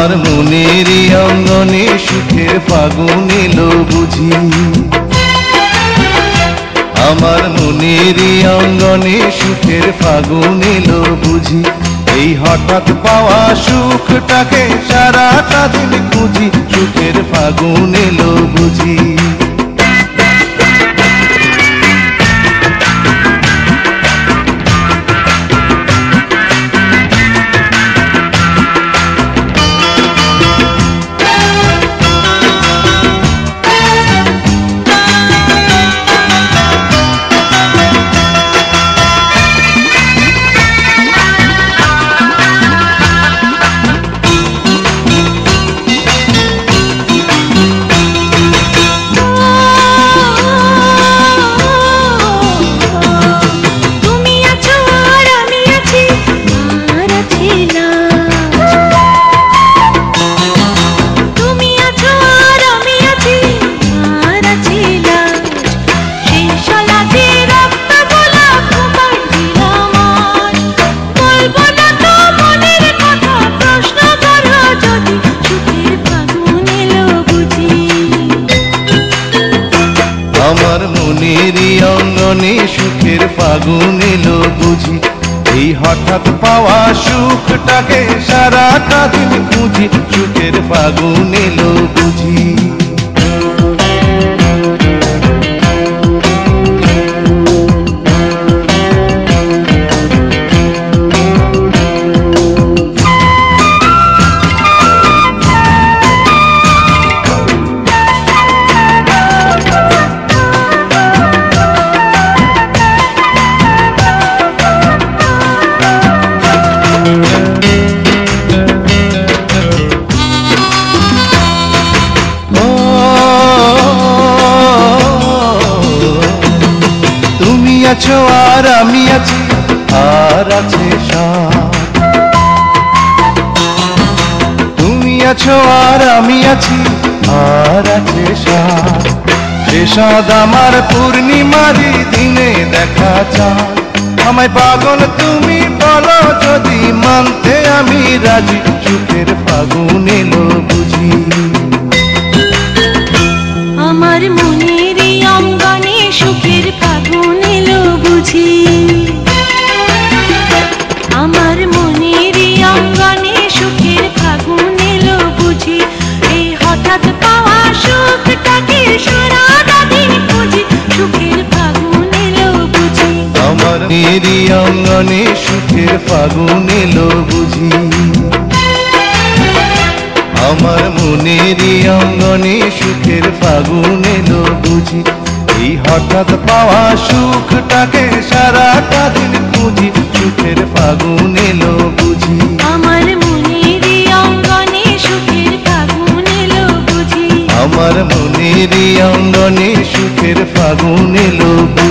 আমার মনেরই অঙ্গনে সুখের ফাগুন এলো বুঝি, আমার মনেরই অঙ্গনে সুখের ফাগুন এলো বুঝি। এই হঠাৎ পাওয়া সুখটাকে সারাটা দিন খুঁজি, সুখের ফাগুন এলো বুঝি। আমার মনেরই অঙ্গনে সুখের ফাগুন এলো বুঝি, এই হঠাৎ পাওয়া সুখটাকে সারাটা দিন খুঁজি, সুখের ফাগুন এলো বুঝি। আছো আর আমি আছি আর আছে সাথ, তুমি আছো আর আমি আছি আর আছে সাথ। সে সাদ আমার পূর্ণিমারি দিনে দেখা চাঁদ, আমায় পাগল তুমি বলো যদি মানতে আমি রাজি, সুখের ফাগুন এলো বুঝি। আমার মনেরই অঙ্গনে সুখের ফাগুন এলো বুঝি, আমার মনেরই অঙ্গনে সুখের ফাগুন এলো বুঝি। এই হঠাৎ পাওয়া সুখটাকে সারাটা দিন খুঁজি, সুখের ফাগুন এলো বুঝি। আমার মনেরই অঙ্গনে সুখের ফাগুন এলো বুঝি, আমার মনেরই অঙ্গনে সুখের ফাগুন এলো বুঝি। এই হঠাৎ পাওয়া সুখটাকে সারাটা দিন খুঁজি, সুখের ফাগুন এলো বুঝি। আমার মনেরই অঙ্গনে সুখের ফাগুন এলো বুঝি, আমার মনেরই অঙ্গনে সুখের ফাগুন এলো বুঝি।